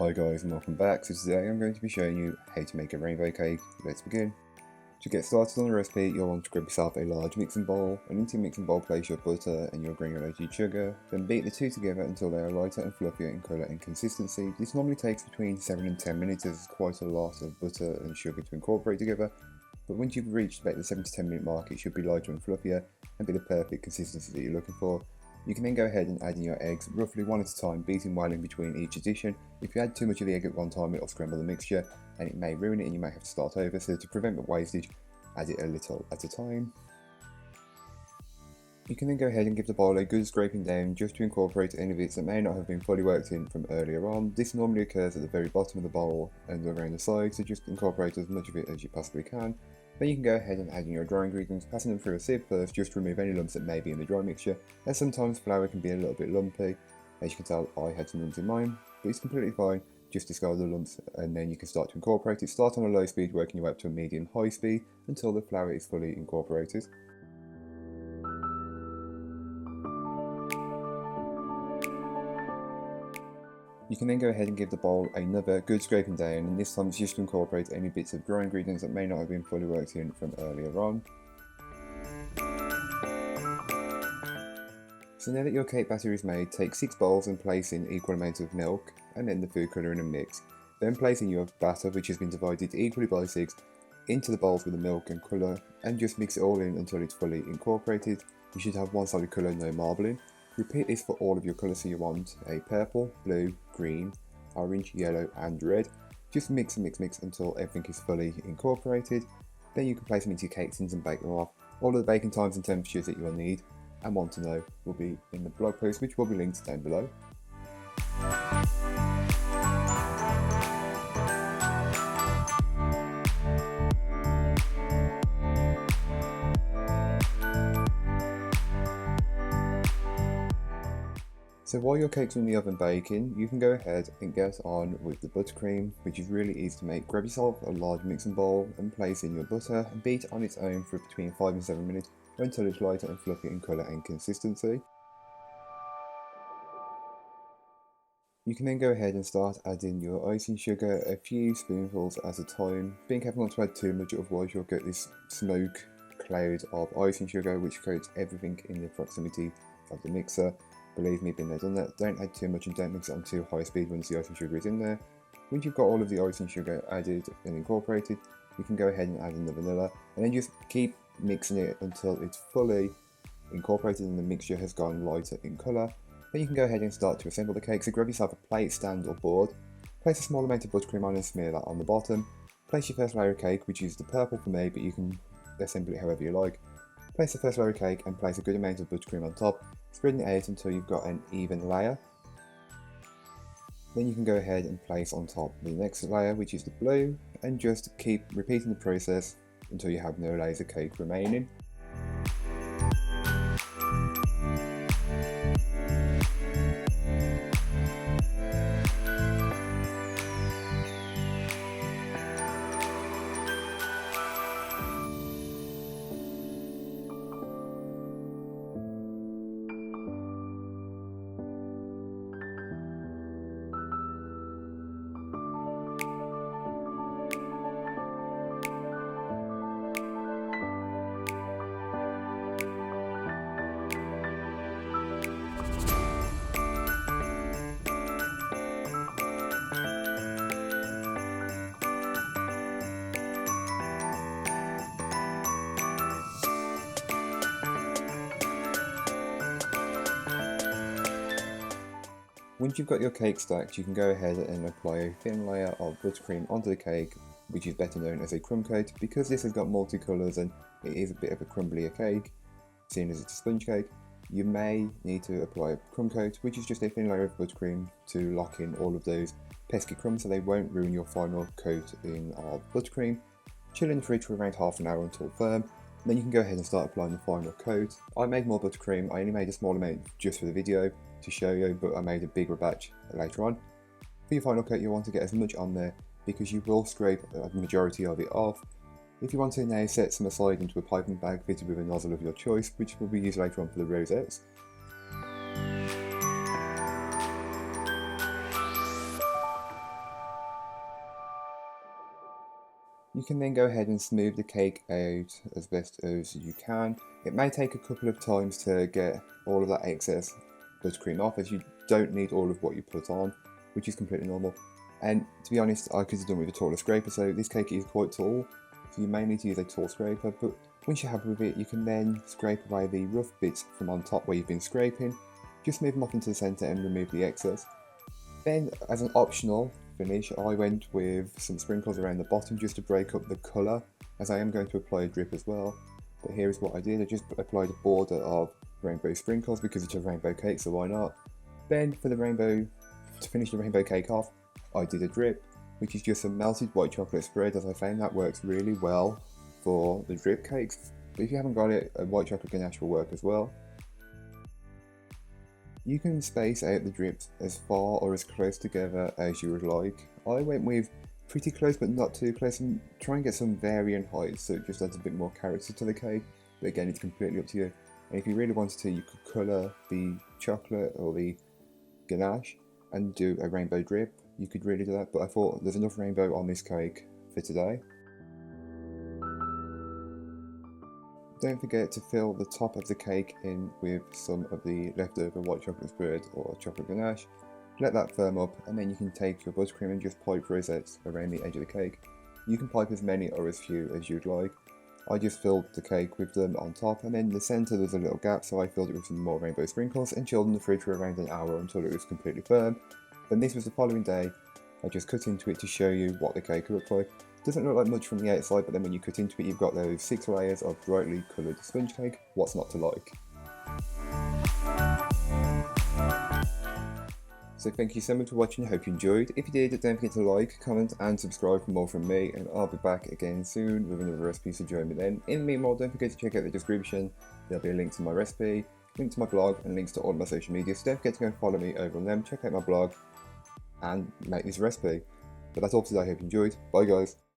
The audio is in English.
Hi guys and welcome back. So today I'm going to be showing you how to make a rainbow cake. Let's begin. To get started on the recipe, you'll want to grab yourself a large mixing bowl, and into your mixing bowl place your butter and your granulated sugar, then beat the two together until they are lighter and fluffier in colour and consistency. This normally takes between 7 and 10 minutes as it's quite a lot of butter and sugar to incorporate together, but once you've reached about the 7 to 10 minute mark it should be lighter and fluffier and be the perfect consistency that you're looking for. You can then go ahead and add in your eggs, roughly one at a time, beating well in between each addition. If you add too much of the egg at one time, it'll scramble the mixture and it may ruin it and you may have to start over, so to prevent the wastage, add it a little at a time. You can then go ahead and give the bowl a good scraping down just to incorporate any bits that may not have been fully worked in from earlier on. This normally occurs at the very bottom of the bowl and around the sides, so just incorporate as much of it as you possibly can. Then you can go ahead and add in your dry ingredients, passing them through a sieve first just to remove any lumps that may be in the dry mixture, as sometimes flour can be a little bit lumpy. As you can tell, I had some lumps in mine, but it's completely fine. Just discard the lumps and then you can start to incorporate it. Start on a low speed, working your way up to a medium high speed until the flour is fully incorporated. You can then go ahead and give the bowl another good scraping down, and this time it's just to incorporate any bits of dry ingredients that may not have been fully worked in from earlier on. So now that your cake batter is made, take 6 bowls and place in equal amounts of milk and then the food colour in a mix. Then place in your batter, which has been divided equally by 6, into the bowls with the milk and colour, and just mix it all in until it's fully incorporated. You should have one solid colour, no marbling. Repeat this for all of your colours, so you want a purple, blue, green, orange, yellow and red. Just mix and mix until everything is fully incorporated. Then you can place them into your cake tins and bake them off. All of the baking times and temperatures that you will need and want to know will be in the blog post, which will be linked down below. So while your cake's in the oven baking, you can go ahead and get on with the buttercream, which is really easy to make. Grab yourself a large mixing bowl and place in your butter and beat on its own for between 5 and 7 minutes until it's lighter and fluffy in colour and consistency. You can then go ahead and start adding your icing sugar, a few spoonfuls at a time. Being careful not to add too much, otherwise you'll get this smoke cloud of icing sugar which coats everything in the proximity of the mixer. Believe me, been there, done that. Don't add too much and don't mix it on too high speed once the icing sugar is in there. Once you've got all of the icing sugar added and incorporated, you can go ahead and add in the vanilla and then just keep mixing it until it's fully incorporated and the mixture has gone lighter in colour. Then you can go ahead and start to assemble the cake. So grab yourself a plate, stand or board, place a small amount of buttercream on and smear that on the bottom. Place your first layer of cake, which is the purple for me, but you can assemble it however you like. Place the first layer of cake and place a good amount of buttercream on top, spreading it out until you've got an even layer. Then you can go ahead and place on top the next layer, which is the blue, and just keep repeating the process until you have no layers of cake remaining. Once you've got your cake stacked, you can go ahead and apply a thin layer of buttercream onto the cake, which is better known as a crumb coat. Because this has got multicolours and it is a bit of a crumblier cake, seeing as it's a sponge cake, you may need to apply a crumb coat, which is just a thin layer of buttercream to lock in all of those pesky crumbs so they won't ruin your final coat of buttercream. Chill in the fridge for around half an hour until firm. Then you can go ahead and start applying the final coat. I made more buttercream. I only made a small amount just for the video to show you, but I made a bigger batch later on. For your final coat, you want to get as much on there because you will scrape the majority of it off. If you want to now set some aside into a piping bag fitted with a nozzle of your choice, which will be used later on for the rosettes. You can then go ahead and smooth the cake out as best as you can. It may take a couple of times to get all of that excess buttercream off, as you don't need all of what you put on, which is completely normal. And to be honest, I could have done with a taller scraper, so this cake is quite tall, so you may need to use a tall scraper, but once you're happy with it, you can then scrape away the rough bits from on top where you've been scraping, just move them off into the centre and remove the excess. Then, as an optional finish, I went with some sprinkles around the bottom just to break up the colour, as I am going to apply a drip as well. But here is what I did: I just applied a border of rainbow sprinkles because it's a rainbow cake, so why not? Then for the rainbow, to finish the rainbow cake off, I did a drip, which is just a melted white chocolate spread, as I found that works really well for the drip cakes. But if you haven't got it, a white chocolate ganache will work as well. You can space out the drips as far or as close together as you would like. I went with pretty close but not too close, and try and get some varying heights so it just adds a bit more character to the cake. But again, it's completely up to you. And if you really wanted to, you could colour the chocolate or the ganache and do a rainbow drip. You could really do that, but I thought there's enough rainbow on this cake for today. Don't forget to fill the top of the cake in with some of the leftover white chocolate spread or chocolate ganache. Let that firm up, and then you can take your buttercream and just pipe rosettes around the edge of the cake. You can pipe as many or as few as you'd like. I just filled the cake with them on top, and then in the centre there's a little gap, so I filled it with some more rainbow sprinkles and chilled in the fridge for around an hour until it was completely firm. Then this was the following day. I just cut into it to show you what the cake looked like. Doesn't look like much from the outside, but then when you cut into it, you've got those 6 layers of brightly coloured sponge cake. What's not to like? So thank you so much for watching, I hope you enjoyed. If you did, don't forget to like, comment and subscribe for more from me, and I'll be back again soon with another recipe, so join me then. In the meanwhile, don't forget to check out the description. There'll be a link to my recipe, link to my blog, and links to all my social media, so don't forget to go and follow me over on them, check out my blog and make this recipe. But that's all for today, I hope you enjoyed. Bye guys.